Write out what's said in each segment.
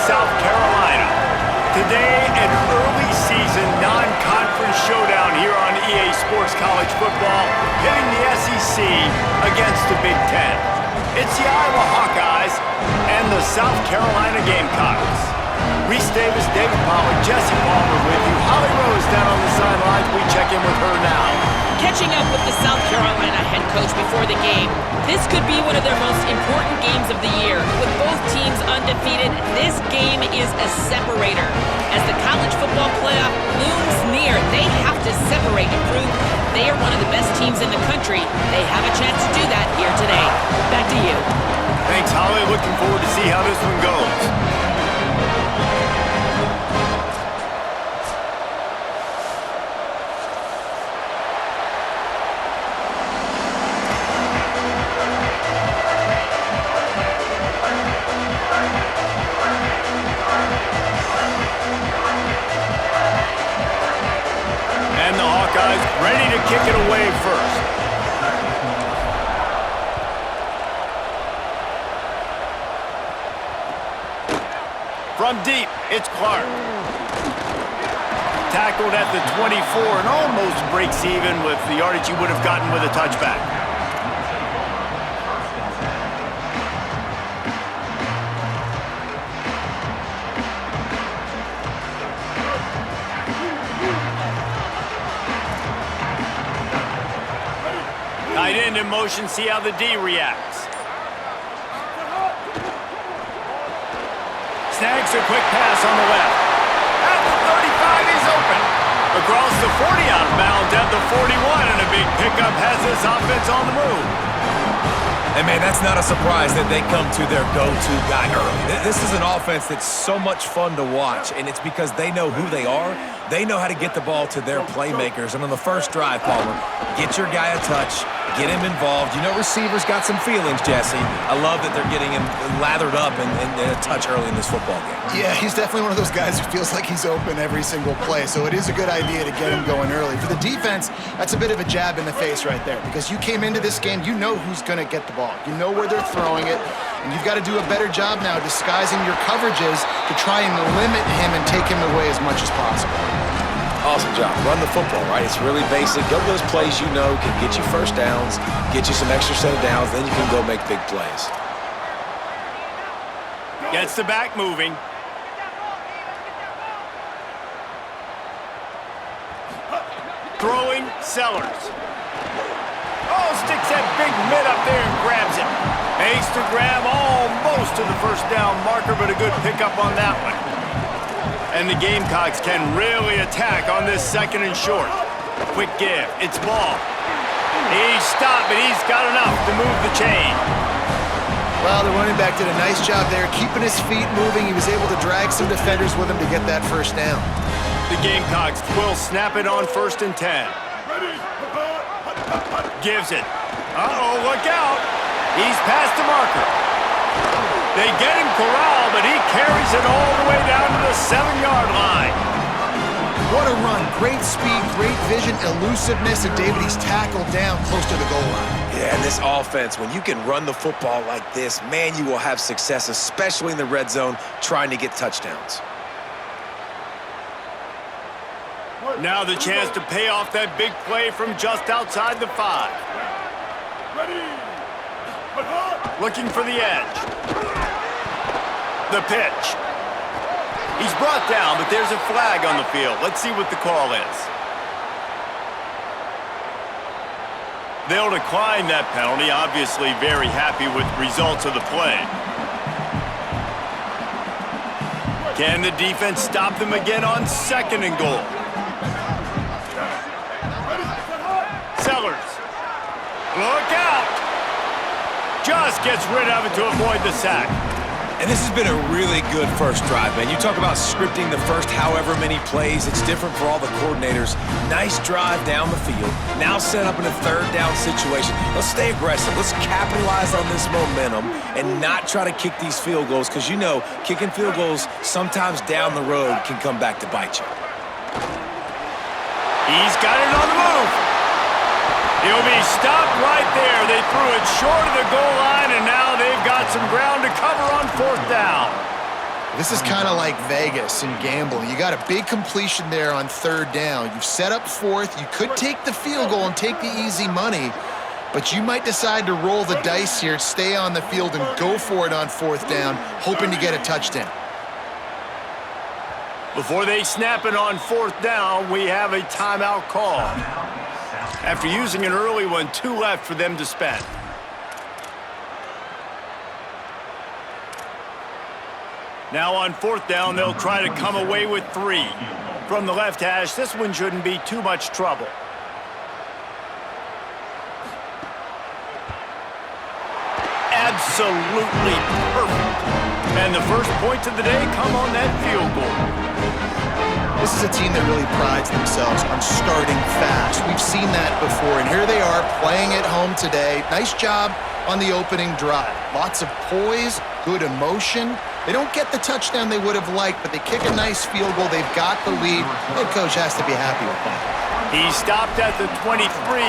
South Carolina. Today, an early season non-conference showdown here on EA Sports College Football, pitting the SEC against the Big Ten. It's the Iowa Hawkeyes and the South Carolina Gamecocks. Reese Davis, David Palmer, Jesse Palmer with you. Holly Rose down on the sidelines. We check in with her now. Catching up with the South Carolina head coach before the game, this could be one of their most important games of the year. With both teams undefeated, this game is a separator. As the college football playoff looms near, they have to separate and prove they are one of the best teams in the country. They have a chance to do that here today. Back to you. Thanks, Holly. Looking forward to see how this one goes. Ready to kick it away first. From deep, it's Clark. Tackled at the 24 and almost breaks even with the yardage you would have gotten with a touchback. Tight end in motion, see how the D reacts. Snags a quick pass on the left. At the 35, he's open. Across the 40 out of bounds at the 41, and a big pickup has this offense on the move. And man, that's not a surprise that they come to their go-to guy early. This is an offense that's so much fun to watch, and it's because they know who they are. They know how to get the ball to their playmakers. And on the first drive, Palmer, get your guy a touch, get him involved. You know receivers got some feelings, Jesse. I love that they're getting him lathered up and a touch early in this football game. Yeah, he's definitely one of those guys who feels like he's open every single play, so it is a good idea to get him going early. For the defense, that's a bit of a jab in the face right there, because you came into this game, you know who's going to get the ball. You know where they're throwing it, and you've got to do a better job now disguising your coverages to try and limit him and take him away as much as possible. Awesome job. Run the football, right? It's really basic. Go to those plays you know can get you first downs, get you some extra set of downs, then you can go make big plays. Gets the back moving. Throwing, Sellers. Oh, sticks that big mid up there and grabs it. Makes the grab almost to the first down marker, but a good pickup on that one. And the Gamecocks can really attack on this second and short. Quick give. It's ball. He's stopped, but he's got enough to move the chain. Well, the running back did a nice job there, keeping his feet moving. He was able to drag some defenders with him to get that first down. The Gamecocks will snap it on 1st and 10. Gives it. Uh-oh, look out. He's past the marker. They get him corralled, but he carries it all the way down to the 7-yard line. What a run. Great speed, great vision, elusiveness, and David, he's tackled down close to the goal line. Yeah, and this offense, when you can run the football like this, man, you will have success, especially in the red zone, trying to get touchdowns. Now the chance to pay off that big play from just outside the 5. Looking for the edge. The pitch. He's brought down, but there's a flag on the field. Let's see what the call is. They'll decline that penalty, obviously very happy with results of the play. Can the defense stop them again on 2nd and goal? Sellers. Look out! Just gets rid of it to avoid the sack. And this has been a really good first drive, man. You talk about scripting the first however many plays. It's different for all the coordinators. Nice drive down the field. Now set up in a 3rd down situation. Let's stay aggressive. Let's capitalize on this momentum and not try to kick these field goals, because you know kicking field goals sometimes down the road can come back to bite you. He's got it on the move. He'll be stopped right there. They threw it short of the goal line, and now they've got some ground to cover on 4th down. This is kind of like Vegas and gambling. You got a big completion there on third down. You've set up fourth. You could take the field goal and take the easy money, but you might decide to roll the dice here, stay on the field, and go for it on fourth down, hoping to get a touchdown. Before they snap it on fourth down, we have a timeout call. After using an early one, 2 left for them to spend. Now on fourth down, they'll try to come away with 3. From the left hash, this one shouldn't be too much trouble. Absolutely perfect. And the first points of the day come on that field goal. This is a team that really prides themselves on starting fast. We've seen that before, and here they are playing at home today. Nice job on the opening drive. Lots of poise, good emotion. They don't get the touchdown they would have liked, but they kick a nice field goal. They've got the lead. Head coach has to be happy with that. He stopped at the 23,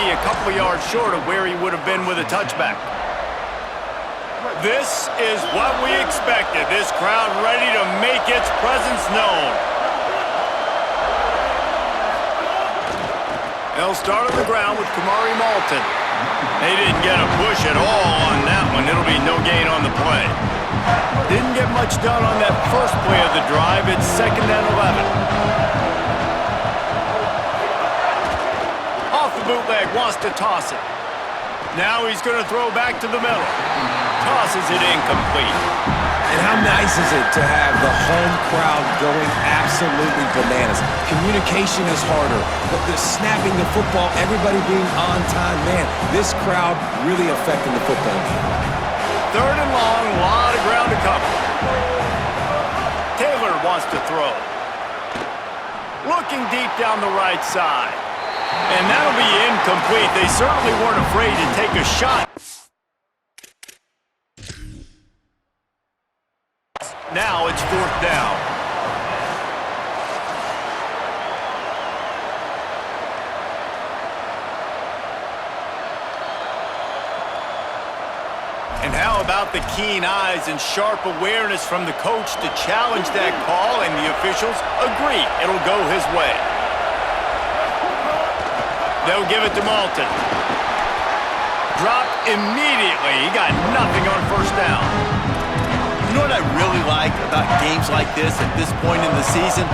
a couple of yards short of where he would have been with a touchback. This is what we expected. This crowd ready to make its presence known. They'll start on the ground with Kamari Malton. They didn't get a push at all on that one. It'll be no gain on the play. Didn't get much done on that first play of the drive. It's 2nd and 11. Off the bootleg, wants to toss it. Now he's going to throw back to the middle. Tosses it incomplete. And how nice is it to have the home crowd going absolutely bananas? Communication is harder, but the snapping the football, everybody being on time, man, this crowd really affecting the football game. 3rd and long, a lot of ground to cover. Taylor wants to throw. Looking deep down the right side. And that'll be incomplete. They certainly weren't afraid to take a shot. Now it's 4th down. And how about the keen eyes and sharp awareness from the coach to challenge that call, and the officials agree it'll go his way. They'll give it to Malton. Dropped immediately. He got nothing on first down. You know what I really like about games like this at this point in the season?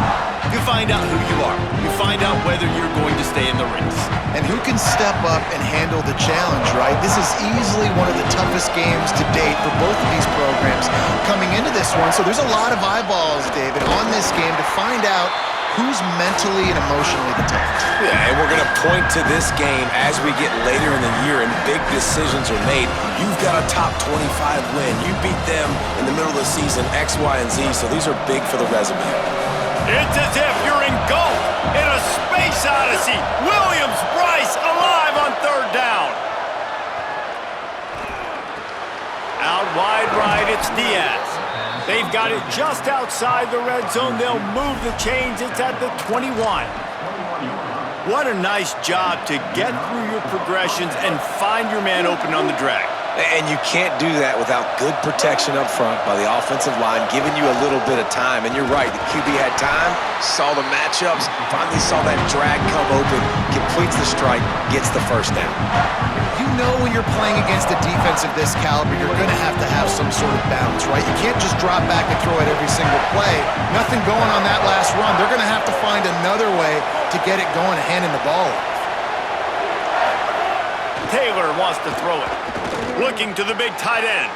You find out who you are. You find out whether you're going to stay in the race. And who can step up and handle the challenge, right? This is easily one of the toughest games to date for both of these programs coming into this one. So there's a lot of eyeballs, David, on this game to find out who's mentally and emotionally the toughest. Yeah, and we're going to point to this game as we get later in the year and big decisions are made. You've got a top 25 win. You beat them in the middle of the season, X, Y, and Z, so these are big for the resume. It's as if you're engulfed in a space odyssey. Williams-Brice alive on 3rd down. Out wide right, it's Diaz. They've got it just outside the red zone. They'll move the chains. It's at the 21. What a nice job to get through your progressions and find your man open on the drag. And you can't do that without good protection up front by the offensive line, giving you a little bit of time. And you're right, the QB had time, saw the matchups, finally saw that drag come open, completes the strike, gets the first down. You know when you're playing against a defense of this caliber, you're going to have some sort of balance, right? You can't just drop back and throw it every single play. Nothing going on that last run. They're going to have to find another way to get it going and handing the ball off. Taylor wants to throw it. Looking to the big tight end.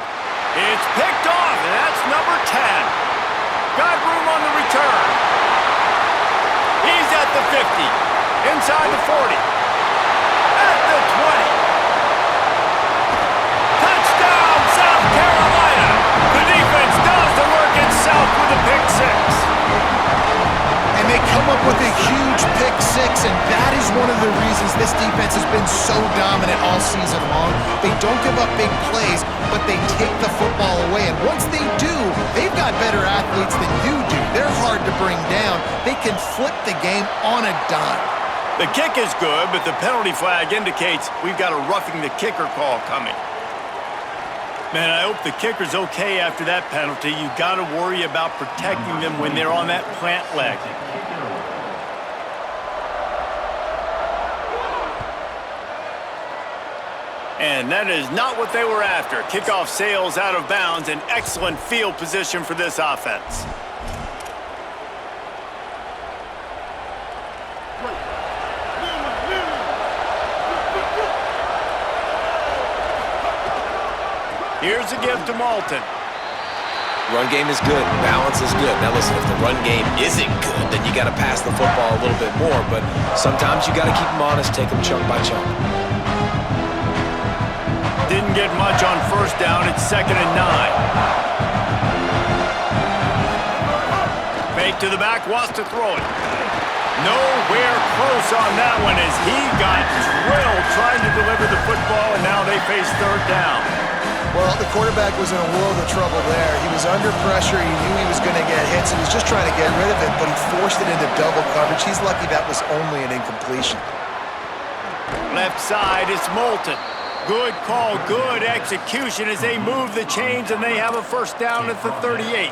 It's picked off, and that's number 10. Got room on the return. He's at the 50. Inside the 40. At the 20. Touchdown, South Carolina. The defense does the work itself with a pick 6. And they come up with a huge pick 6, and that is one of the reasons this defense has been so dominant all season long. They don't give up big plays, but they take the football away. And once they do, they've got better athletes than you do. They're hard to bring down. They can flip the game on a dime. The kick is good, but the penalty flag indicates we've got a roughing the kicker call coming. Man, I hope the kicker's okay after that penalty. You got to worry about protecting them when they're on that plant leg. And that is not what they were after. Kickoff sails out of bounds, an excellent field position for this offense. Here's a give to Malton. Run game is good. Balance is good. Now listen, if the run game isn't good, then you got to pass the football a little bit more. But sometimes you got to keep them honest, take them chunk by chunk. Didn't get much on first down. It's 2nd and 9. Fake to the back, wants to throw it. Nowhere close on that one as he got drilled trying to deliver the football, and now they face 3rd down. Well, the quarterback was in a world of trouble there. He was under pressure. He knew he was going to get hit, so he was just trying to get rid of it, but he forced it into double coverage. He's lucky that was only an incompletion. Left side, it's Moulton. Good call, good execution as they move the chains, and they have a first down at the 38.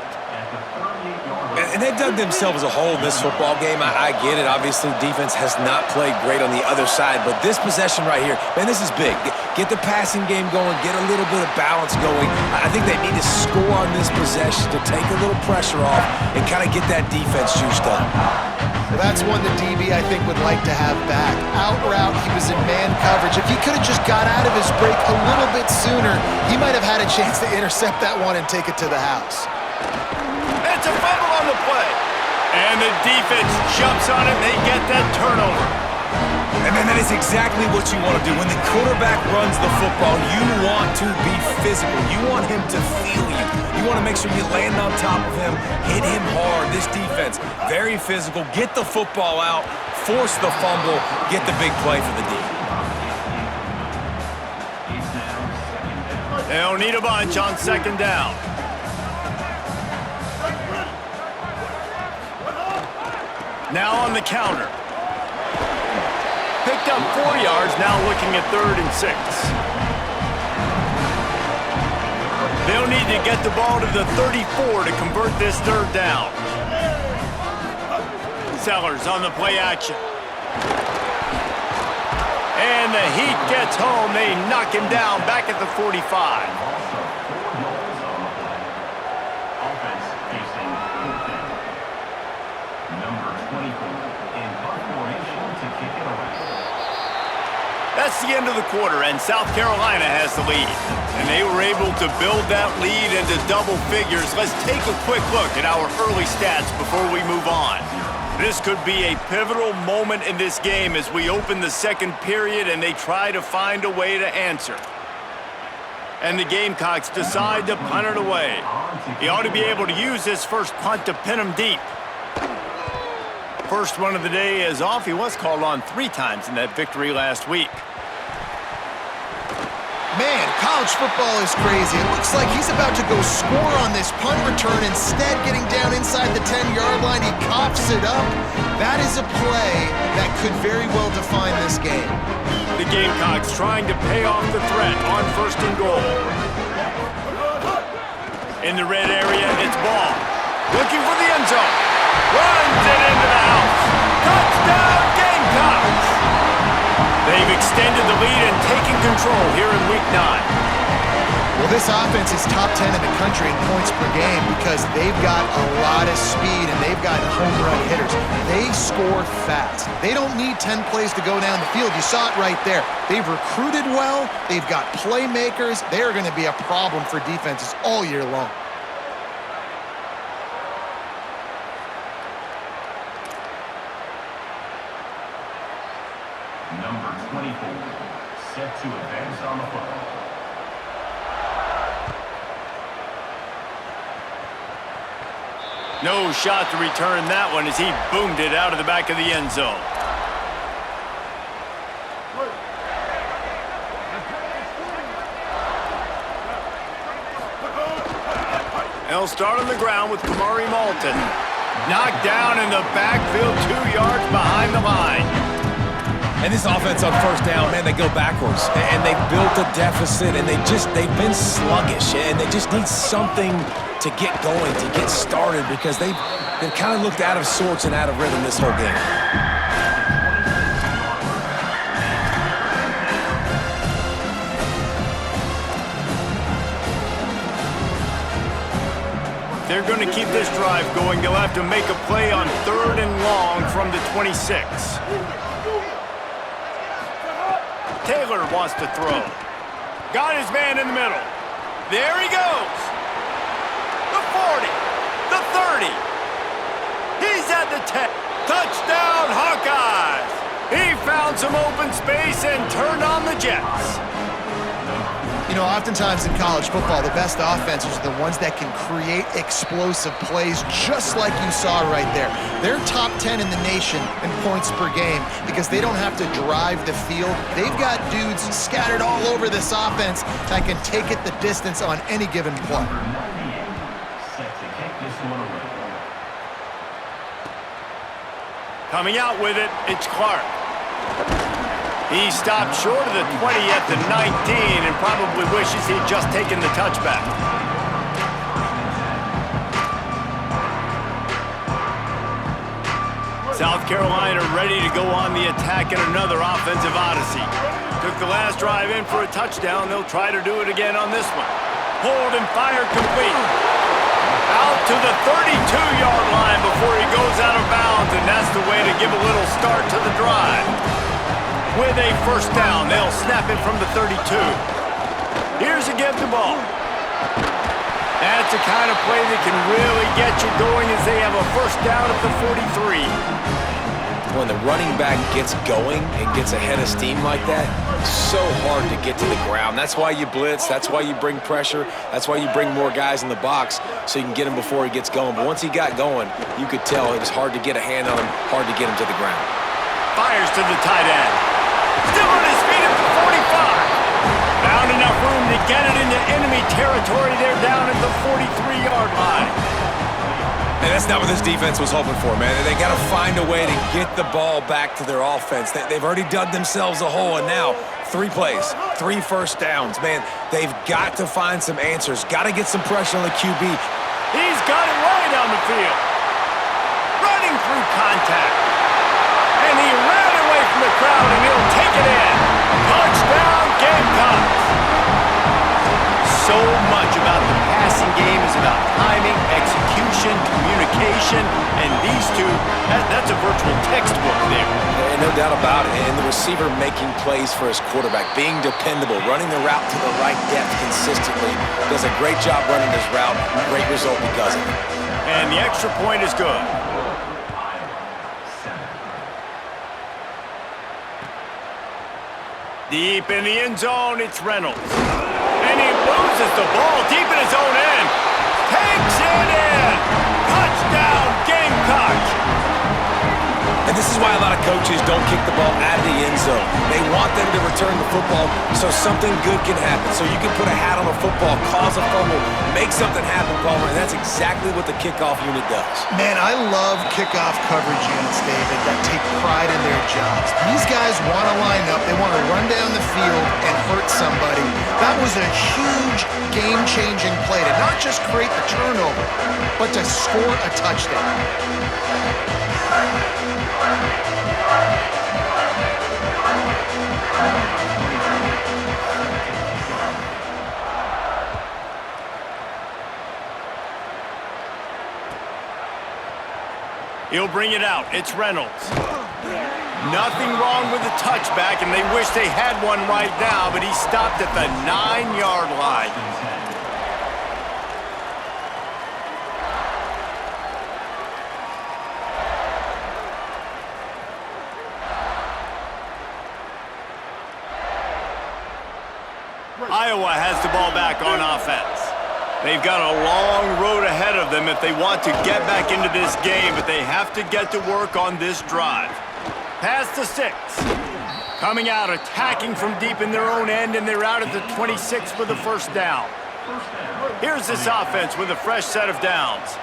And they've dug themselves a hole in this football game. I get it. Obviously, defense has not played great on the other side, but this possession right here, man, this is big. Get the passing game going, get a little bit of balance going. I think they need to score on this possession to take a little pressure off and kind of get that defense juiced up. Well, that's one the DB, I think, would like to have back. Out route, he was in man coverage. If he could have just got out of his break a little bit sooner, he might have had a chance to intercept that one and take it to the house. It's a fumble on the play. And the defense jumps on it, and they get that turnover. And man, that is exactly what you want to do. When the quarterback runs the football, you want to be physical. You want him to feel you. You want to make sure you land on top of him, hit him hard. This defense, very physical. Get the football out, force the fumble, get the big play for the D. They don't need a bunch on 2nd down. Now on the counter. Picked up 4 yards, now looking at 3rd and 6. They'll need to get the ball to the 34 to convert this 3rd down. Sellers on the play action. And the Heat gets home. They knock him down back at the 45. That's the end of the quarter, and South Carolina has the lead. And they were able to build that lead into double figures. Let's take a quick look at our early stats before we move on. This could be a pivotal moment in this game as we open the 2nd period and they try to find a way to answer. And the Gamecocks decide to punt it away. He ought to be able to use this first punt to pin him deep. First one of the day is off. He was called on 3 times in that victory last week. Man, college football is crazy. It looks like he's about to go score on this punt return. Instead, getting down inside the 10-yard line, he coughs it up. That is a play that could very well define this game. The Gamecocks trying to pay off the threat on 1st and goal. In the red area, it's Ball. Looking for the end zone. Runs it into the house. Touchdown, Gamecocks! They've extended the lead and taken control here in Week 9. Well, this offense is top 10 in the country in points per game because they've got a lot of speed and they've got home run hitters. They score fast. They don't need 10 plays to go down the field. You saw it right there. They've recruited well. They've got playmakers. They are going to be a problem for defenses all year long. Number 24, set to advance on the football. No shot to return that one as he boomed it out of the back of the end zone. They'll start on the ground with Kamari Malton. Knocked down in the backfield 2 yards behind the line. And this offense on first down, man, they go backwards. And they've built a deficit, and they've been sluggish. And they just need something to get going, to get started, because they've kind of looked out of sorts and out of rhythm this whole game. They're going to keep this drive going. They'll have to make a play on 3rd and long from the 26. Taylor wants to throw. Got his man in the middle. There he goes. The 40. The 30. He's at the 10. Touchdown, Hawkeyes. He found some open space and turned on the Jets. You know, oftentimes in college football, the best offenses are the ones that can create explosive plays, just like you saw right there. They're top 10 in the nation in points per game because they don't have to drive the field. They've got dudes scattered all over this offense that can take it the distance on any given play. Set to kick this one away. Coming out with it, it's Clark. He stopped short of the 20 at the 19 and probably wishes he'd just taken the touchback. South Carolina ready to go on the attack in another offensive odyssey. Took the last drive in for a touchdown. They'll try to do it again on this one. Hold and fire complete. Out to the 32-yard line before he goes out of bounds, and that's the way to give a little start to the drive. With a first down, they'll snap it from the 32. Here's a give the ball. That's the kind of play that can really get you going as they have a first down at the 43. When the running back gets going and gets ahead of steam like that, so hard to get to the ground. That's why you blitz. That's why you bring pressure. That's why you bring more guys in the box so you can get him before he gets going. But once he got going, you could tell it was hard to get a hand on him, hard to get him to the ground. Fires to the tight end. Still on his feet at the 45. Found enough room to get it into enemy territory. They're down at the 43-yard line. And that's not what this defense was hoping for, man. They got to find a way to get the ball back to their offense. They've already dug themselves a hole, and now 3 plays, 3 first downs. Man, they've got to find some answers. Got to get some pressure on the QB. He's got it right down the field. Running through contact. And he ran away from the crowd, and he'll take it in. Touchdown, Gamecocks. So much about the passing game is about timing, execution, communication, and these two, that's a virtual textbook there. And no doubt about it. And the receiver making plays for his quarterback, being dependable, running the route to the right depth consistently. Does a great job running his route. Great result because of it. And the extra point is good. Deep in the end zone, it's Reynolds. And he loses the ball deep in his own end. Takes it in. Touchdown, Gamecocks. And this is why a lot of coaches don't kick the ball out of the end zone. They want them to return the football so something good can happen. So you can put a hat on a football, cause a fumble, make something happen, Palmer, and that's exactly what the kickoff unit does. Man, I love kickoff coverage units, David, that take pride in their jobs. These guys want to line up. They want to run down the field and hurt somebody. That was a huge game-changing play to not just create the turnover, but to score a touchdown. He'll bring it out. It's Reynolds. Nothing wrong with the touchback, and they wish they had one right now, but he stopped at the 9-yard line. Iowa has the ball back on offense. They've got a long road ahead of them if they want to get back into this game, but they have to get to work on this drive. Past the 6. Coming out, attacking from deep in their own end, and they're out at the 26 for the first down. Here's this offense with a fresh set of downs.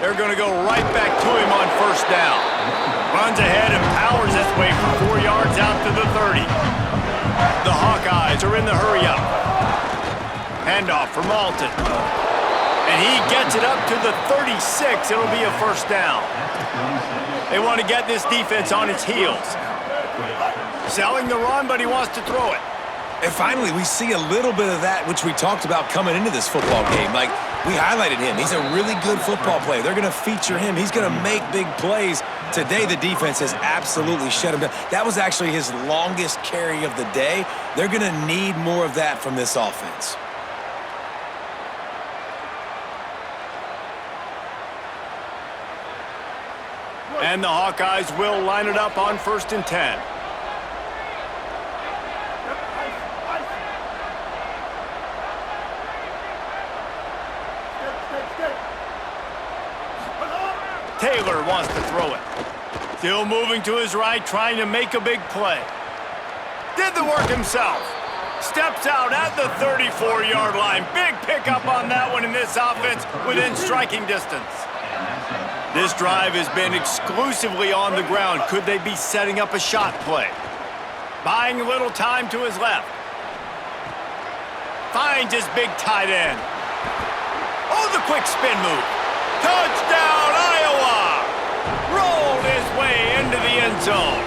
They're going to go right back to him on first down. Runs ahead and powers his way for 4 yards out to the 30. The Hawkeyes are in the hurry-up. Handoff for Malton. And he gets it up to the 36. It'll be a first down. They want to get this defense on its heels. Selling the run, but he wants to throw it. And finally, we see a little bit of that which we talked about coming into this football game. Like, we highlighted him. He's a really good football player. They're going to feature him. He's going to make big plays. Today, the defense has absolutely shut him down. That was actually his longest carry of the day. They're going to need more of that from this offense. And the Hawkeyes will line it up on 1st and 10. Taylor wants to throw it. Still moving to his right, trying to make a big play. Did the work himself. Steps out at the 34-yard line. Big pickup on that one in this offense within striking distance. This drive has been exclusively on the ground. Could they be setting up a shot play? Buying a little time to his left. Finds his big tight end. Oh, the quick spin move. Touchdown, Iowa! Rolled his way into the end zone.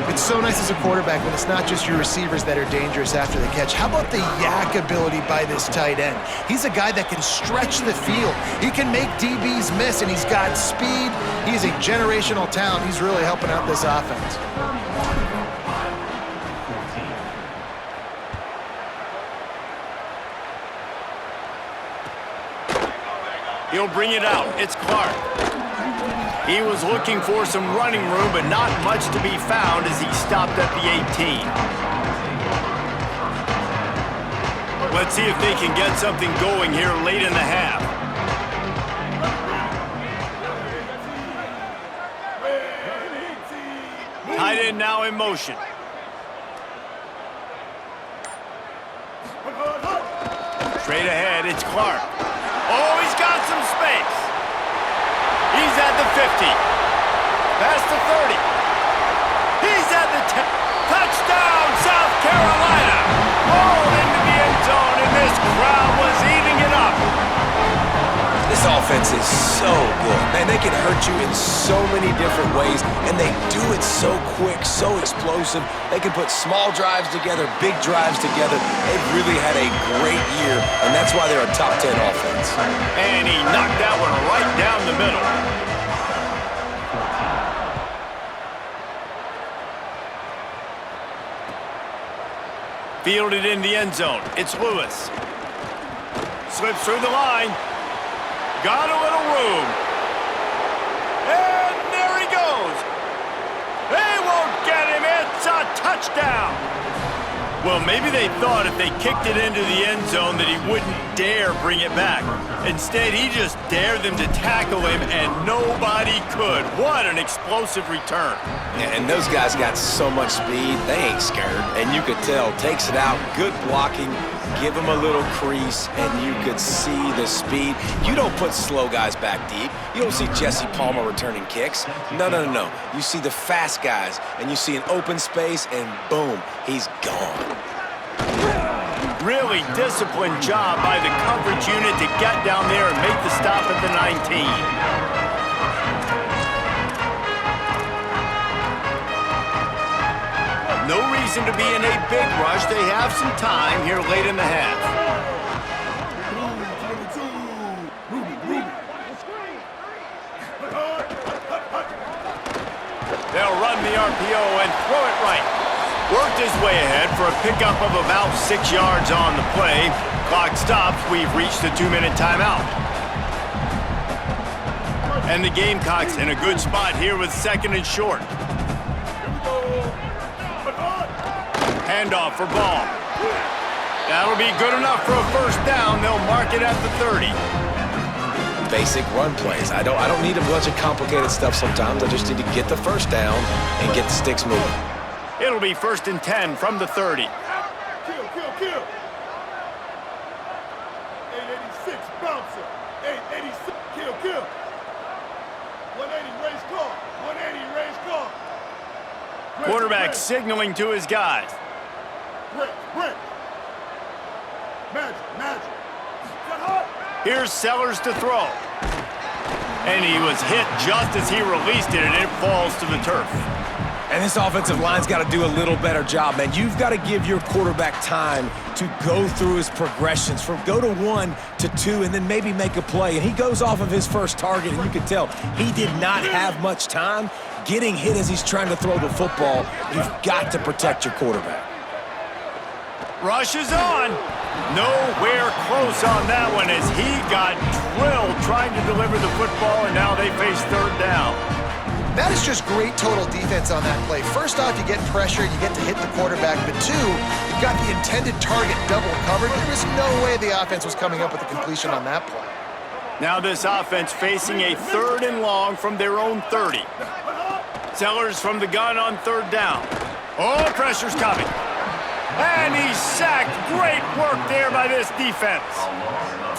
It's so nice as a quarterback when it's not just your receivers that are dangerous after the catch. How about the yak ability by this tight end? He's a guy that can stretch the field. He can make DBs miss, and he's got speed. He's a generational talent. He's really helping out this offense. He'll bring it out. It's Clark. He was looking for some running room, but not much to be found as he stopped at the 18. Let's see if they can get something going here late in the half. Tight end now in motion. Straight ahead, it's Clark. Oh, he's got some space. He's at the 50. Past the 30. He's at the 10. Touchdown, South Carolina. Rolled into the end zone, and this crowd was eating it up. This offense is so good. Man, they can hurt you in so many different ways, and they do it so quick, so explosive. They can put small drives together, big drives together. They've really had a great year, and that's why they're a top 10 offense. And he knocked that one right down the middle. Fielded in the end zone. It's Lewis. Slips through the line. Got a little room. And there he goes. They won't get him. It's a touchdown. Well, maybe they thought if they kicked it into the end zone that he wouldn't dare bring it back. Instead, he just dared them to tackle him, and nobody could. What an explosive return. Yeah, and those guys got so much speed, they ain't scared. And you could tell, takes it out, good blocking, give him a little crease, and you could see the speed. You don't put slow guys back deep. You don't see Jesse Palmer returning kicks. No. You see the fast guys, and you see an open space, and boom, he's gone. Really disciplined job by the coverage unit to get down there and make the stop at the 19. No reason to be in a big rush. They have some time here late in the half. They'll run the RPO and throw it right. Worked his way ahead for a pickup of about 6 yards on the play. Clock stops. We've reached the 2-minute timeout. And the Gamecocks in a good spot here with 2nd and short. Handoff for Ball. That'll be good enough for a first down. They'll mark it at the 30. Basic run plays. I don't need a bunch of complicated stuff sometimes. I just need to get the first down and get the sticks moving. It'll be 1st and 10 from the 30. Kill. 886 bouncer. 886, kill. 180, raise car. 180, raise car. Quarterback signaling to his guys. Break. Magic. Here's Sellers to throw. And he was hit just as he released it, and it falls to the turf. And this offensive line's got to do a little better job, man. You've got to give your quarterback time to go through his progressions from go to 1 to 2 and then maybe make a play. And he goes off of his first target, and you can tell he did not have much time getting hit as he's trying to throw the football. You've got to protect your quarterback. Rush is on. Nowhere close on that one as he got drilled trying to deliver the football, and now they face third down. That is just great total defense on that play. First off, you get pressure, you get to hit the quarterback, but two, you've got the intended target double covered. There was no way the offense was coming up with a completion on that play. Now this offense facing a 3rd and long from their own 30. Sellers from the gun on 3rd down. Oh, pressure's coming. And he's sacked. Great work there by this defense.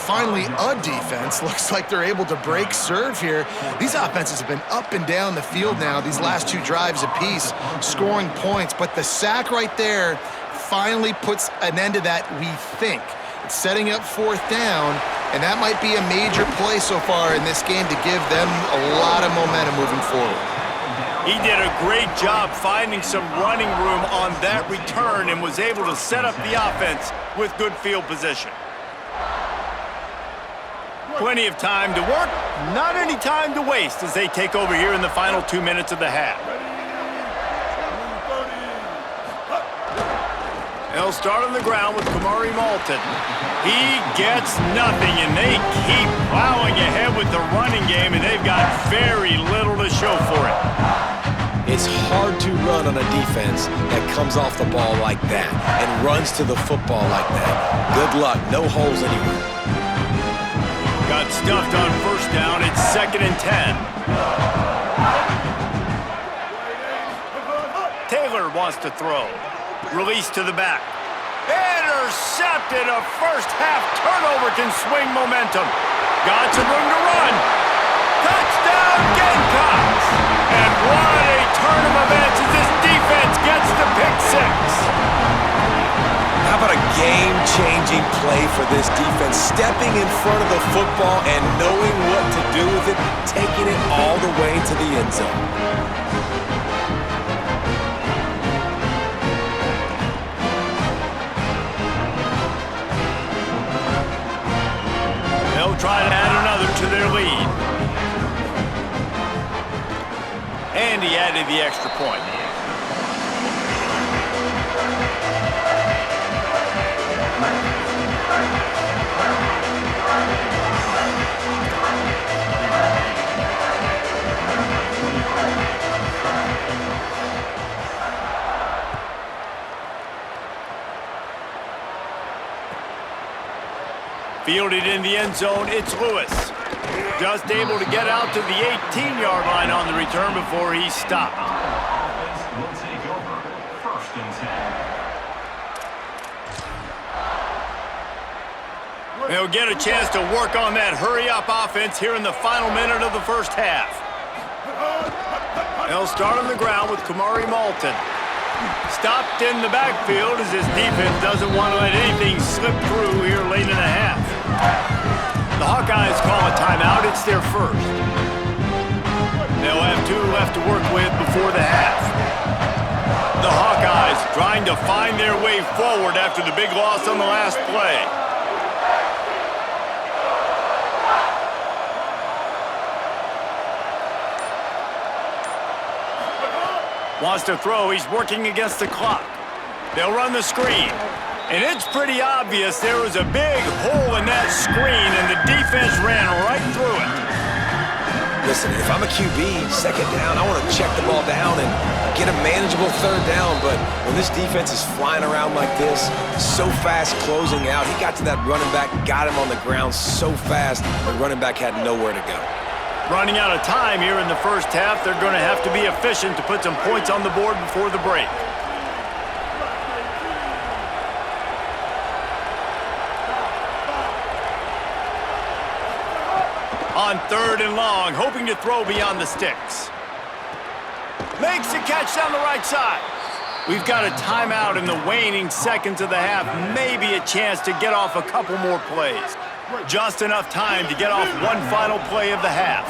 Finally, a defense. Looks like they're able to break serve here. These offenses have been up and down the field now, these last 2 drives apiece, scoring points. But the sack right there finally puts an end to that, we think. It's setting up 4th down, and that might be a major play so far in this game to give them a lot of momentum moving forward. He did a great job finding some running room on that return and was able to set up the offense with good field position. Plenty of time to work, not any time to waste as they take over here in the final 2 minutes of the half. They'll start on the ground with Kamari Malton. He gets nothing, and they keep plowing ahead with the running game, and they've got very little to show for it. It's hard to run on a defense that comes off the ball like that and runs to the football like that. Good luck. No holes anywhere. Got stuffed on 1st down. It's 2nd and 10. Taylor wants to throw. Release to the back. Intercepted. A first-half turnover can swing momentum. Got some room to run. Touchdown, Gamecocks! And what a turn of events as this defense gets the pick 6. How about a game-changing play for this defense? Stepping in front of the football and knowing what to do with it, taking it all the way to the end zone. They'll try to add another to their lead. And he added the extra point. Fielded in the end zone, it's Lewis. Just able to get out to the 18-yard line on the return before he's stopped. Offense will take over 1st and 10. They'll get a chance to work on that hurry-up offense here in the final minute of the 1st half. They'll start on the ground with Kamari Malton. Stopped in the backfield as his defense doesn't want to let anything slip through here late in the half. The Hawkeyes call a timeout. It's their 1st. They'll have 2 left to work with before the half. The Hawkeyes trying to find their way forward after the big loss on the last play. Wants to throw. He's working against the clock. They'll run the screen. And it's pretty obvious there was a big hole in that screen, and the defense ran right through it. Listen, if I'm a QB, 2nd down, I want to check the ball down and get a manageable 3rd down. But when this defense is flying around like this, so fast closing out, he got to that running back, got him on the ground so fast, the running back had nowhere to go. Running out of time here in the 1st half, they're going to have to be efficient to put some points on the board before the break. On 3rd and long, hoping to throw beyond the sticks. Makes the catch down the right side. We've got a timeout in the waning seconds of the half. Maybe a chance to get off a couple more plays. Just enough time to get off one final play of the half.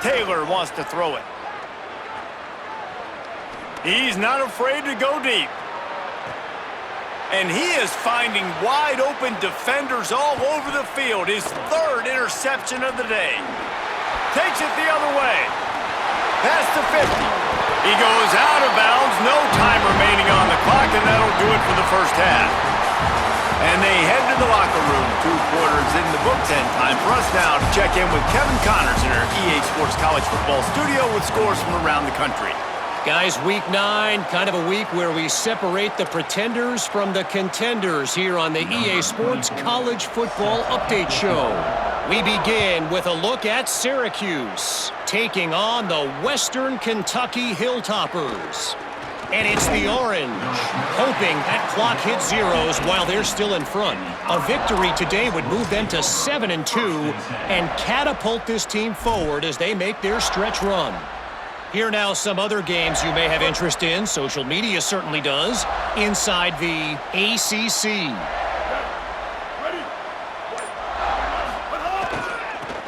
Taylor wants to throw it. He's not afraid to go deep. And he is finding wide open defenders all over the field. His 3rd interception of the day. Takes it the other way. Past the 50. He goes out of bounds. No time remaining on the clock, and that'll do it for the first half. And they head to the locker room. 2 quarters in the books, and time for us now to check in with Kevin Connors in our EA Sports College Football studio with scores from around the country. Guys, week 9, kind of a week where we separate the pretenders from the contenders here on the EA Sports College Football Update Show. We begin with a look at Syracuse, taking on the Western Kentucky Hilltoppers. And it's the Orange, hoping that clock hits zeros while they're still in front. A victory today would move them to 7-2 and catapult this team forward as they make their stretch run. Here now some other games you may have interest in. Social media certainly does. Inside the ACC.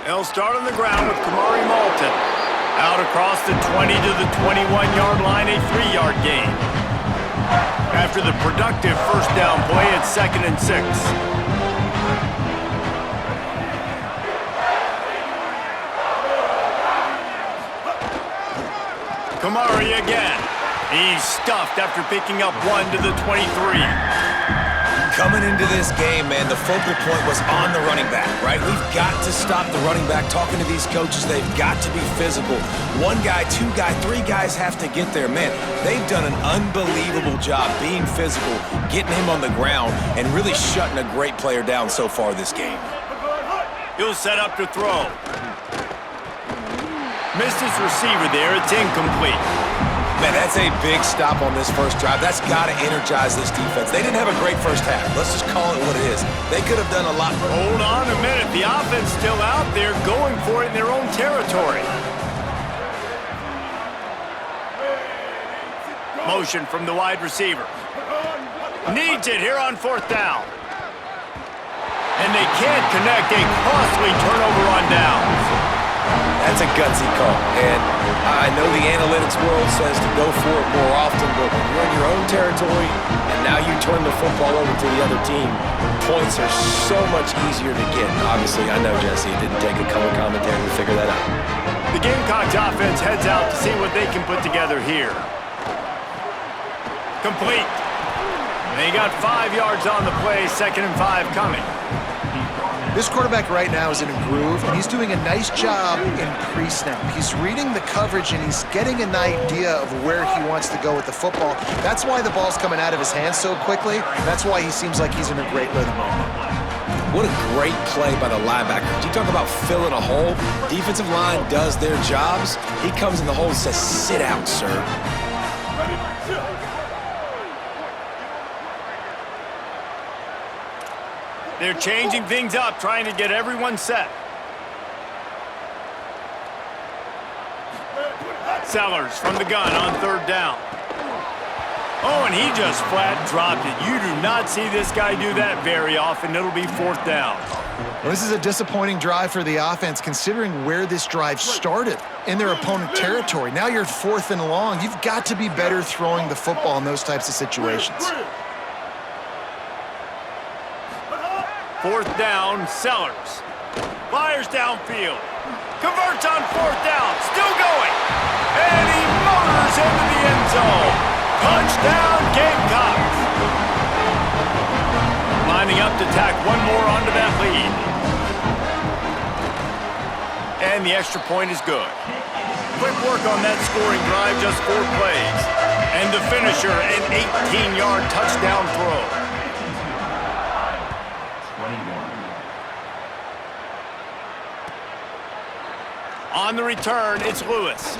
They'll start on the ground with Kamari Malton. Out across the 20 to the 21-yard line, a 3-yard gain. After the productive first down play, it's 2nd and 6. Kamari again. He's stuffed after picking up 1 to the 23. Coming into this game, man, the focal point was on the running back, right? We've got to stop the running back. Talking to these coaches, they've got to be physical. 1 guy, 2 guy, 3 guys have to get there. Man, they've done an unbelievable job being physical, getting him on the ground, and really shutting a great player down so far this game. He'll set up to throw. Missed his receiver there. It's incomplete. Man, that's a big stop on this first drive. That's got to energize this defense. They didn't have a great first half. Let's just call it what it is. They could have done a lot more. Hold on a minute. The offense still out there going for it in their own territory. Motion from the wide receiver. Needs it here on 4th down. And they can't connect. A costly turnover on downs. That's a gutsy call, and I know the analytics world says to go for it more often, but when you're in your own territory and now you turn the football over to the other team, points are so much easier to get. Obviously, I know, Jesse, it didn't take a color commentator to figure that out. The Gamecocks offense heads out to see what they can put together here. Complete. They got 5 yards on the play, 2nd and 5 coming. This quarterback right now is in a groove, and he's doing a nice job in pre-snap. He's reading the coverage, and he's getting an idea of where he wants to go with the football. That's why the ball's coming out of his hands so quickly. That's why he seems like he's in a great rhythm right now. What a great play by the linebacker. You talk about filling a hole. Defensive line does their jobs. He comes in the hole and says, "Sit out, sir." They're changing things up, trying to get everyone set. Sellers from the gun on 3rd down. Oh, and he just flat dropped it. You do not see this guy do that very often. It'll be 4th down. Well, this is a disappointing drive for the offense, considering where this drive started, in their opponent territory. Now you're 4th and long. You've got to be better throwing the football in those types of situations. 4th down, Sellers. Fires downfield. Converts on 4th down. Still going. And he motors into the end zone. Touchdown, Gamecocks. Lining up to tack one more onto that lead. And the extra point is good. Quick work on that scoring drive, just 4 plays. And the finisher, an 18-yard touchdown throw. On the return, it's Lewis.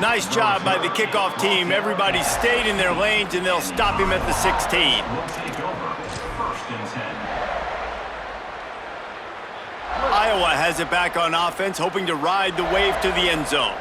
Nice job by the kickoff team. Everybody stayed in their lanes, and they'll stop him at the 16. Will take over. First and 10. Iowa has it back on offense, hoping to ride the wave to the end zone.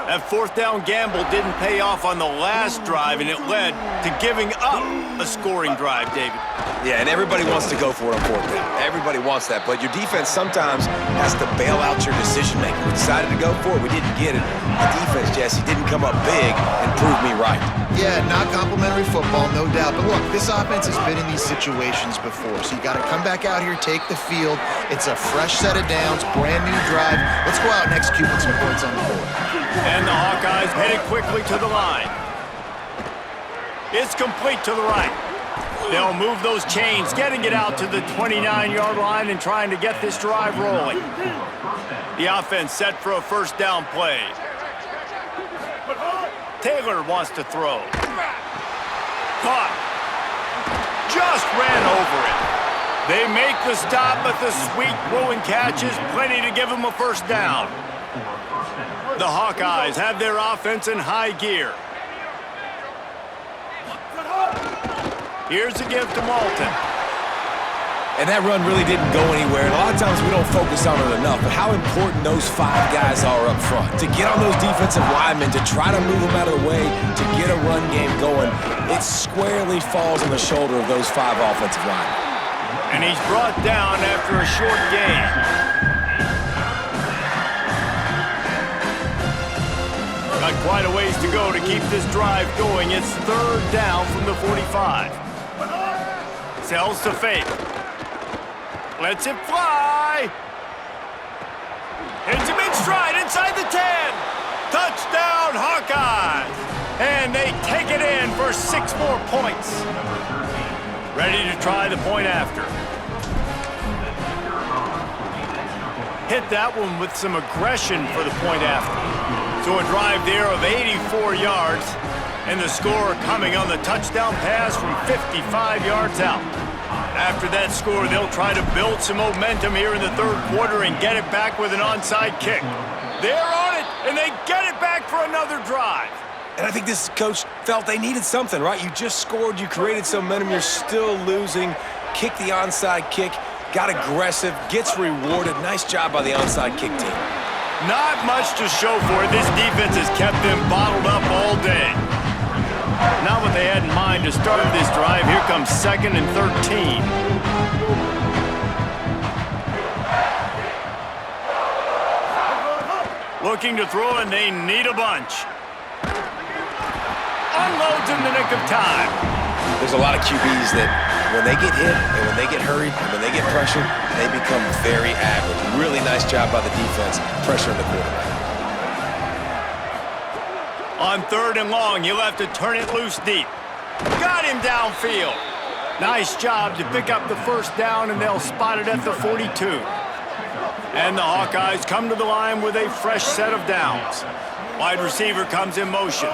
That fourth down gamble didn't pay off on the last drive, and it led to giving up a scoring drive, David. Yeah, and everybody wants to go for it on fourth down. Everybody wants that, but your defense sometimes has to bail out your decision-making. We decided to go for it. We didn't get it. The defense, Jesse, didn't come up big and prove me right. Yeah, not complimentary football, no doubt. But look, this offense has been in these situations before, so you got to come back out here, take the field. It's a fresh set of downs, brand new drive. Let's go out and execute with some points on the board. And the Hawkeyes headed quickly to the line. It's complete to the right. They'll move those chains, getting it out to the 29-yard line and trying to get this drive rolling. The offense set for a first down play. Taylor wants to throw. Caught. Just ran over it. They make the stop, but the sweet throw and catch is plenty to give them a first down. The Hawkeyes have their offense in high gear. Here's a give to Malton. And that run really didn't go anywhere. And a lot of times we don't focus on it enough, but how important those 5 guys are up front. To get on those defensive linemen, to try to move them out of the way, to get a run game going, it squarely falls on the shoulder of those 5 offensive linemen. And he's brought down after a short gain. Got quite a ways to go to keep this drive going. It's third down from the 45. Sells to fake. Lets it fly. Hits him in stride inside the 10. Touchdown, Hawkeyes. And they take it in for 6 more points. Ready to try the point after. Hit that one with some aggression for the point after. So a drive there of 84 yards, and the score coming on the touchdown pass from 55 yards out. After that score, they'll try to build some momentum here in the third quarter and get it back with an onside kick. They're on it, and they get it back for another drive. And I think this coach felt they needed something, right? You just scored, you created some momentum, you're still losing. Kick the onside kick, got aggressive, gets rewarded. Nice job by the onside kick team. Not much to show for it. This defense has kept them bottled up all day. Not what they had in mind to start this drive. Here comes 2nd and 13. Looking to throw, and they need a bunch. Unloads in the nick of time. There's a lot of QBs that when they get hit and when they get hurried and when they get pressured, they become very average. Really nice job by the defense pressuring the quarterback. On 3rd and long, he'll have to turn it loose deep. Got him downfield. Nice job to pick up the first down, and they'll spot it at the 42. And the Hawkeyes come to the line with a fresh set of downs. Wide receiver comes in motion.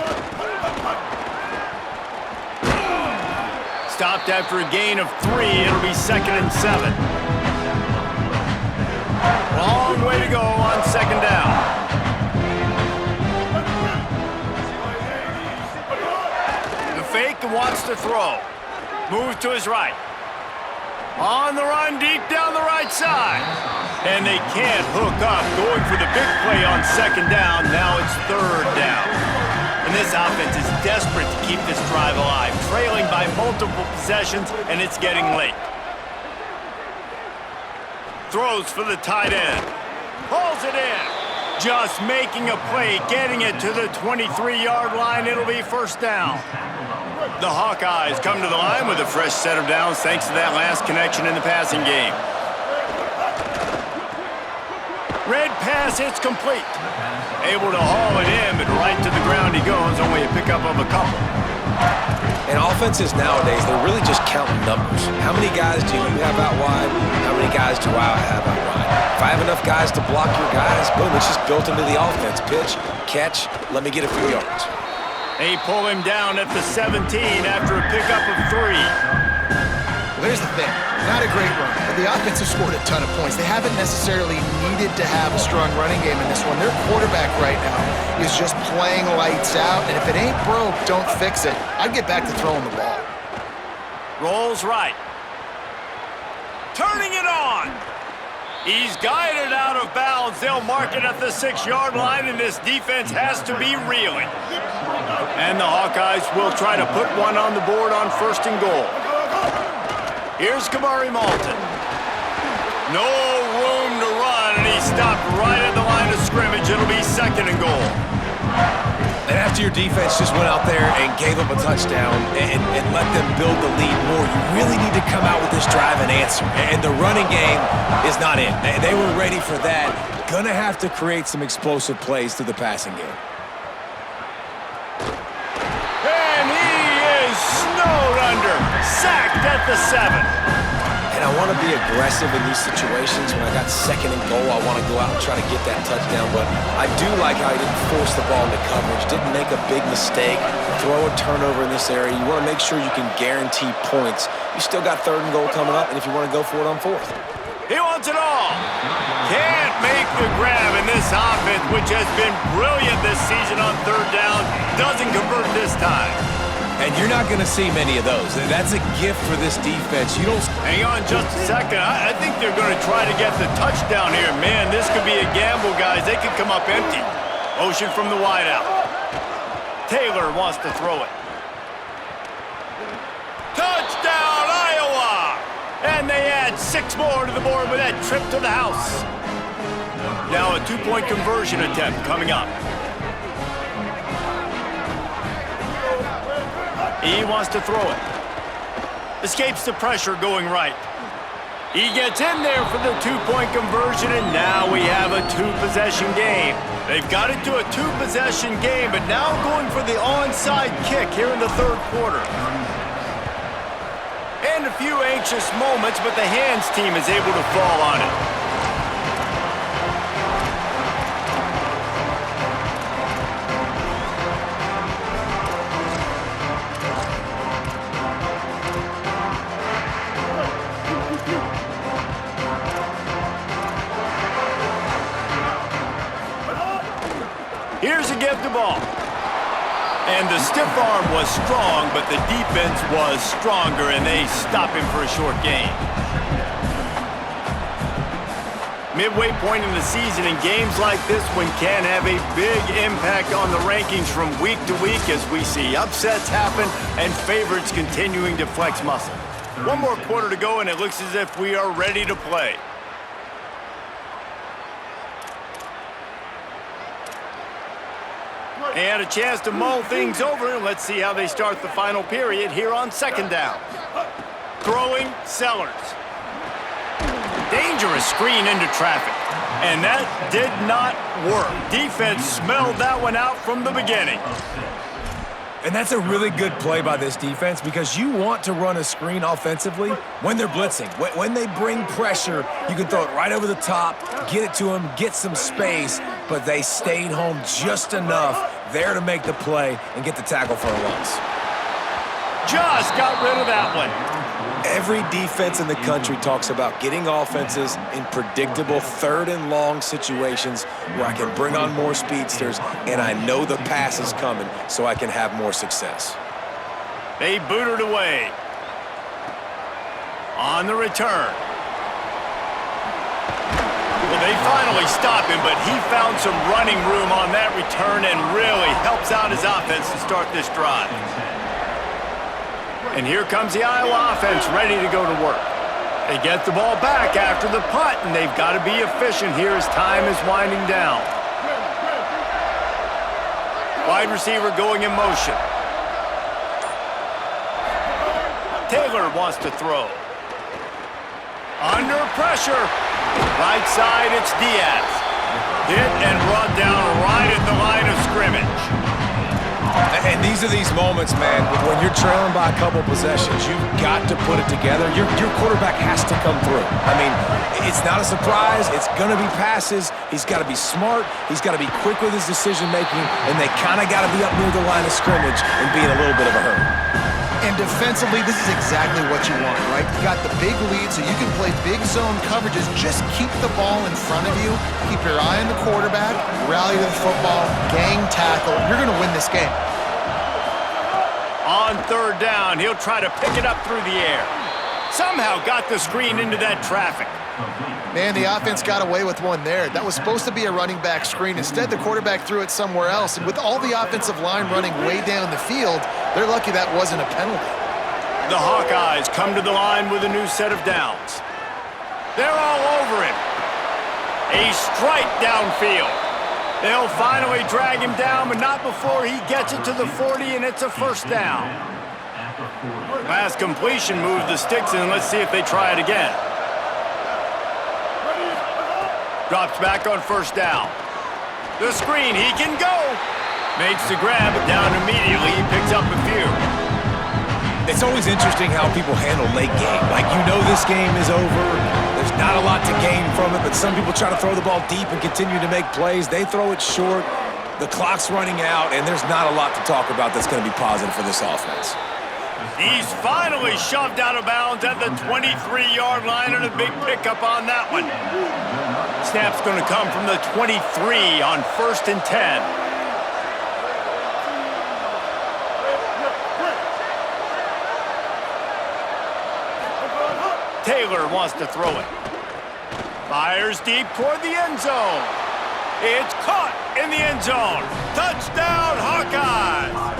Stopped after a gain of 3. It'll be 2nd and 7. Long way to go on 2nd down. The fake wants to throw. Moves to his right. On the run, deep down the right side. And they can't hook up. Going for the big play on 2nd down. Now it's 3rd down. And this offense is desperate to keep this drive alive, trailing by multiple possessions, and it's getting late. Throws for the tight end. Pulls it in. Just making a play, getting it to the 23-yard line. It'll be first down. The Hawkeyes come to the line with a fresh set of downs thanks to that last connection in the passing game. Red pass, it's complete. Able to haul it in, but right to the ground he goes, only a pickup of a couple. And offenses nowadays, they're really just counting numbers. How many guys do you have out wide? How many guys do I have out wide? If I have enough guys to block your guys, boom, it's just built into the offense. Pitch, catch, let me get a few yards. They pull him down at the 17 after a pickup of 3. Well, here's the thing. Not a great run, but the offense has scored a ton of points. They haven't necessarily needed to have a strong running game in this one. Their quarterback right now is just playing lights out, and if it ain't broke, don't fix it. I'd get back to throwing the ball. Rolls right. Turning it on. He's guided out of bounds. They'll mark it at the 6-yard line, and this defense has to be reeling. And the Hawkeyes will try to put one on the board on 1st and goal. Here's Kamari Malton. No room to run, and he stopped right at the line of scrimmage. It'll be 2nd and goal. And after your defense just went out there and gave up a touchdown and let them build the lead more, you really need to come out with this drive and answer. And the running game is not in. They were ready for that. Gonna have to create some explosive plays through the passing game. And he is snowed under. Sacked at the 7. And I want to be aggressive in these situations. When I got 2nd and goal, I want to go out and try to get that touchdown. But I do like how he didn't force the ball into coverage, didn't make a big mistake, throw a turnover in this area. You want to make sure you can guarantee points. You still got 3rd and goal coming up, and if you want to go for it on 4th. He wants it all. Can't make the grab, in this offense, which has been brilliant this season on 3rd down, doesn't convert this time. And you're not going to see many of those. That's a gift for this defense. You don't... Hang on just a second. I think they're going to try to get the touchdown here. Man, this could be a gamble, guys. They could come up empty. Motion from the wideout. Taylor wants to throw it. Touchdown, Iowa! And they add 6 more to the board with that trip to the house. Now a 2-point conversion attempt coming up. He wants to throw it. Escapes the pressure going right. He gets in there for the 2-point conversion, and now we have a 2-possession game. They've got it to a 2-possession game, but now going for the onside kick here in the 3rd quarter. And a few anxious moments, but the hands team is able to fall on it. Here's a give the ball. And the stiff arm was strong, but the defense was stronger, and they stop him for a short gain. Midway point in the season, and games like this one can have a big impact on the rankings from week to week as we see upsets happen and favorites continuing to flex muscle. 1 more quarter to go, and it looks as if we are ready to play. And a chance to mull things over. Let's see how they start the final period here on 2nd down. Throwing, Sellers. Dangerous screen into traffic. And that did not work. Defense smelled that one out from the beginning. And that's a really good play by this defense because you want to run a screen offensively when they're blitzing. When they bring pressure, you can throw it right over the top, get it to them, get some space, but they stayed home just enough there to make the play and get the tackle for a loss. Just got rid of that one. Every defense in the country talks about getting offenses in predictable 3rd and long situations where I can bring on more speedsters and I know the pass is coming so I can have more success. They booted away. On the return. Well, they finally stop him, but he found some running room on that return and really helps out his offense to start this drive. And here comes the Iowa offense ready to go to work. They get the ball back after the punt, and they've got to be efficient here as time is winding down. Wide receiver going in motion. Taylor wants to throw. Under pressure. Right side, it's Diaz. Hit and brought down right at the line of scrimmage. And these are these moments, man, when you're trailing by a couple possessions, you've got to put it together. Your quarterback has to come through. I mean, it's not a surprise. It's going to be passes. He's got to be smart. He's got to be quick with his decision-making, and they kind of got to be up near the line of scrimmage and be in a little bit of a hurry. And defensively, this is exactly what you want, right? You got the big lead, so you can play big zone coverages. Just keep the ball in front of you. Keep your eye on the quarterback. Rally to the football. Gang tackle. You're going to win this game. On third down, he'll try to pick it up through the air. Somehow got the screen into that traffic. Man, the offense got away with one there. That was supposed to be a running back screen. Instead, the quarterback threw it somewhere else. And with all the offensive line running way down the field, they're lucky that wasn't a penalty. The Hawkeyes come to the line with a new set of downs. They're all over him. A strike downfield. They'll finally drag him down, but not before he gets it to the 40, and it's a first down. Last completion moved the sticks in. Let's see if they try it again. Drops back on first down. The screen, he can go. Makes the grab, but down immediately. He picks up a few. It's always interesting how people handle late game. Like, you know this game is over. There's not a lot to gain from it, but some people try to throw the ball deep and continue to make plays. They throw it short. The clock's running out, and there's not a lot to talk about that's going to be positive for this offense. He's finally shoved out of bounds at the 23-yard line, and a big pickup on that one. Snap's going to come from the 23 on 1st and 10. Taylor wants to throw it. Fires deep toward the end zone. It's caught in the end zone. Touchdown, Hawkeyes!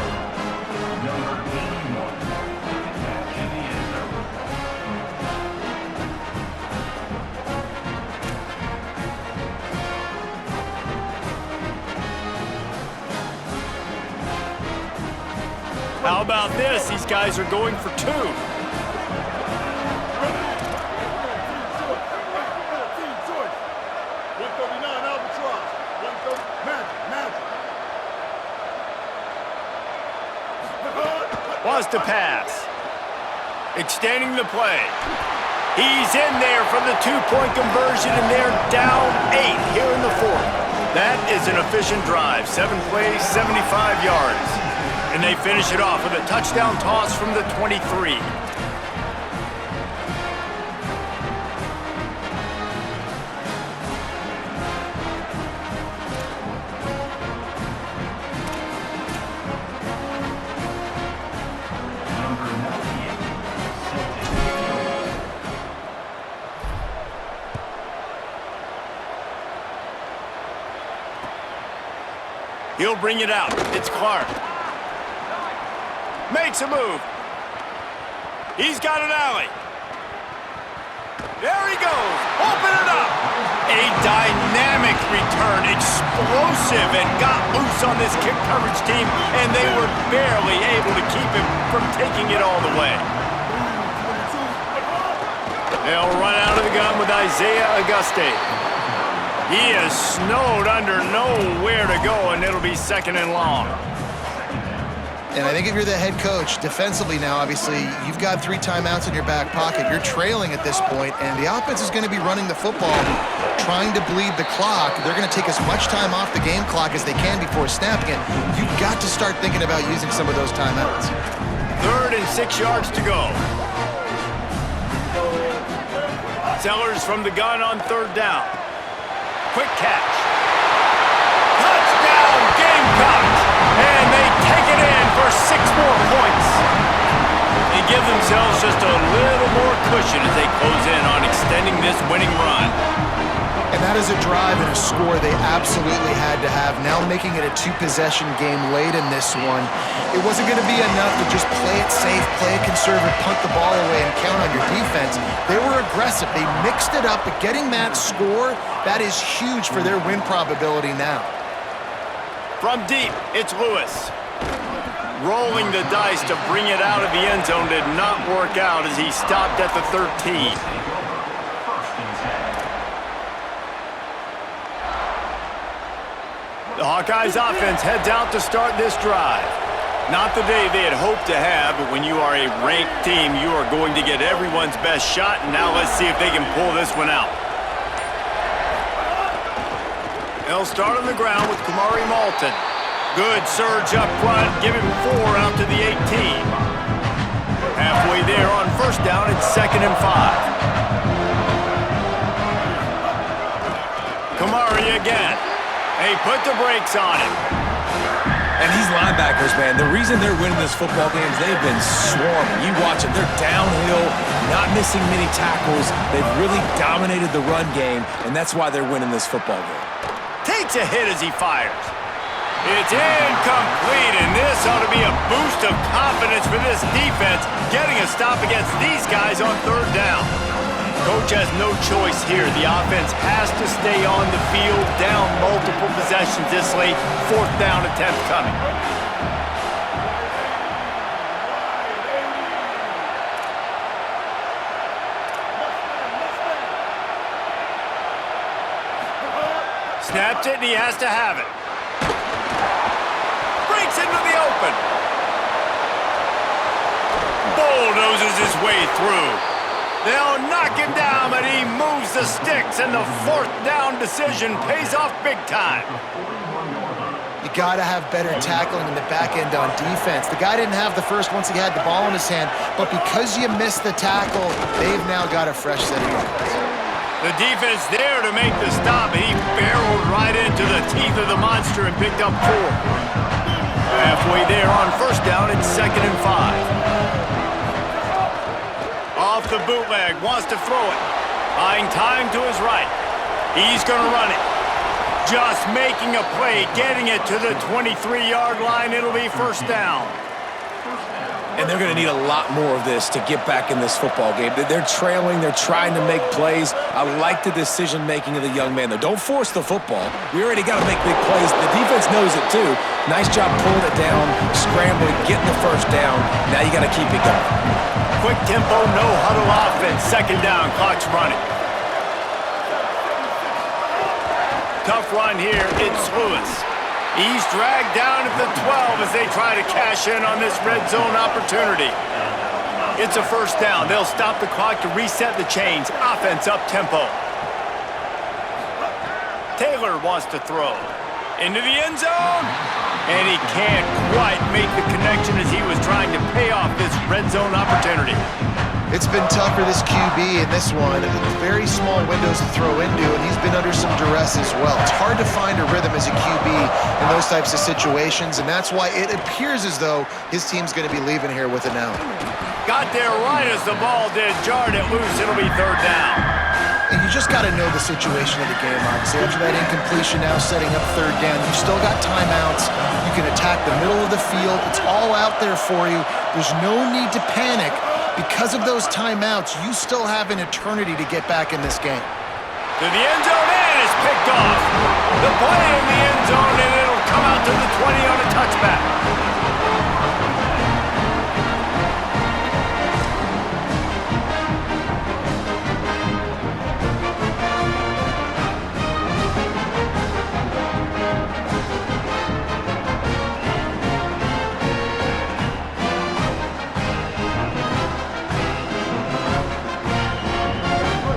How about this? These guys are going for two. Wants to pass. Extending the play. He's in there for the two-point conversion, and they're down 8 here in the fourth. That is an efficient drive. 7 plays, 75 yards. And they finish it off with a touchdown toss from the 23. He'll bring it out. It's Clark. Makes a move. He's got an alley. There he goes. Open it up. A dynamic return. Explosive, and got loose on this kick coverage team, and they were barely able to keep him from taking it all the way. They'll run out of the gun with Isaiah Auguste. He is snowed under, nowhere to go, and it'll be 2nd and long. And I think if you're the head coach, defensively now, obviously, you've got 3 timeouts in your back pocket. You're trailing at this point, and the offense is going to be running the football, trying to bleed the clock. They're going to take as much time off the game clock as they can before snapping it. You've got to start thinking about using some of those timeouts. 3rd and 6 yards to go. Sellers from the gun on 3rd down. Quick catch. Touchdown, Gamecocks! And they take it in for 6 more points. They give themselves just a little more cushion as they close in on extending this winning run. And that is a drive and a score they absolutely had to have. Now making it a 2-possession game late in this one. It wasn't going to be enough to just play it safe, play it conservative, punt the ball away, and count on your defense. They were aggressive. They mixed it up, but getting that score, that is huge for their win probability now. From deep, it's Lewis. Rolling the dice to bring it out of the end zone did not work out as he stopped at the 13. The Hawkeyes offense heads out to start this drive. Not the day they had hoped to have, but when you are a ranked team, you are going to get everyone's best shot, and now let's see if they can pull this one out. They'll start on the ground with Kamari Malton. Good surge up front, give him 4 out to the 18. Halfway there on first down, it's 2nd and 5. Kamari again. They put the brakes on him. And these linebackers, man, the reason they're winning this football game is they've been swarming. You watch them. They're downhill, not missing many tackles. They've really dominated the run game, and that's why they're winning this football game. Takes a hit as he fires. It's incomplete, and this ought to be a boost of confidence for this defense, getting a stop against these guys on 3rd down. Coach has no choice here. The offense has to stay on the field, down multiple possessions this late. 4th down attempt coming. Snaps it, and he has to have it. Breaks into the open. Bulldozes his way through. They'll knock him down, but he moves the sticks, and the 4th down decision pays off big time. You got to have better tackling in the back end on defense. The guy didn't have the first once he had the ball in his hand, but because you missed the tackle, they've now got a fresh set of guys. The defense there to make the stop, and he barreled right into the teeth of the monster and picked up 4. Halfway there on first down, it's 2nd and 5. Off the bootleg, wants to throw it. Buying time to his right. He's going to run it. Just making a play, getting it to the 23-yard line. It'll be 1st down. And they're going to need a lot more of this to get back in this football game. They're trailing. They're trying to make plays. I like the decision-making of the young man, though. Don't force the football. We already got to make big plays. The defense knows it, too. Nice job pulling it down, scrambling, getting the 1st down. Now you got to keep it going. Quick tempo, no huddle offense. 2nd down, clock's running. Tough run here, it's Lewis. He's dragged down at the 12 as they try to cash in on this red zone opportunity. It's a 1st down. They'll stop the clock to reset the chains. Offense up tempo. Taylor wants to throw. Into the end zone. And he can't quite make the connection as he was trying to pay off this red zone opportunity. It's been tough for this QB in this one. Very small windows to throw into, and he's been under some duress as well. It's hard to find a rhythm as a QB in those types of situations, and that's why it appears as though his team's going to be leaving here with it now. Got there right as the ball did. Jarred it loose. It'll be 3rd down. And you just got to know the situation of the game, obviously. After that incompletion, now setting up 3rd down. You've still got timeouts. You can attack the middle of the field. It's all out there for you. There's no need to panic. Because of those timeouts, you still have an eternity to get back in this game. To the end zone, and it's picked off. The play in the end zone, and it'll come out to the 20 on a touchback.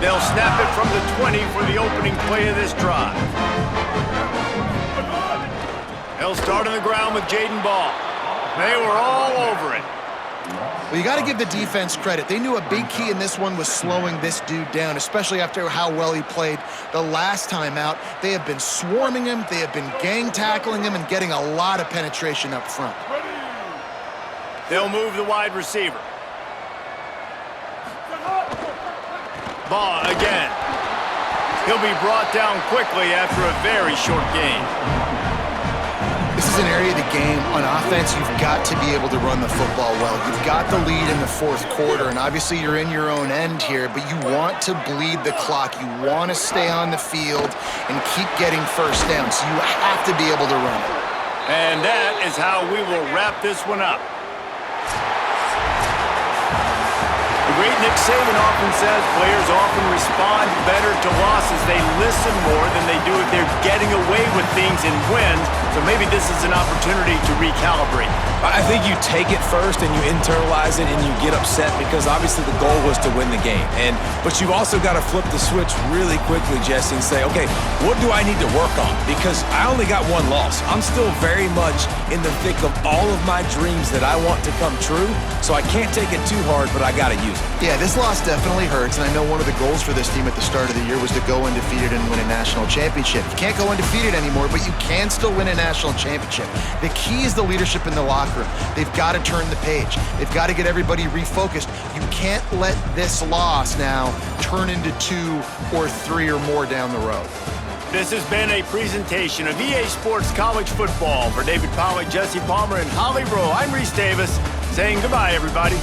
They'll snap it from the 20 for the opening play of this drive. They'll start on the ground with Jaden Ball. They were all over it. Well, you got to give the defense credit. They knew a big key in this one was slowing this dude down, especially after how well he played the last time out. They have been swarming him. They have been gang tackling him and getting a lot of penetration up front. They'll move the wide receiver. Ball again. He'll be brought down quickly after a very short game. This is an area of the game on offense you've got to be able to run the football well. You've got the lead in the 4th quarter, and obviously you're in your own end here, but you want to bleed the clock. You want to stay on the field and keep getting 1st down, so you have to be able to run it. And that is how we will wrap this one up. The great Nick Saban often says players often respond better to losses. They listen more than they do if they're getting away with things in wins. So maybe this is an opportunity to recalibrate. I think you take it first and you internalize it and you get upset because obviously the goal was to win the game. But you've also got to flip the switch really quickly, Jesse, and say, okay, what do I need to work on? Because I only got one loss. I'm still very much in the thick of all of my dreams that I want to come true, so I can't take it too hard, but I got to use it. Yeah, this loss definitely hurts, and I know one of the goals for this team at the start of the year was to go undefeated and win a national championship. You can't go undefeated anymore, but you can still win a national championship. The key is the leadership in the locker room. They've got to turn the page. They've got to get everybody refocused. You can't let this loss now turn into 2 or 3 or more down the road. This has been a presentation of EA Sports College Football. For David Pollack, Jesse Palmer, and Holly Rowe, I'm Reese Davis saying goodbye, everybody.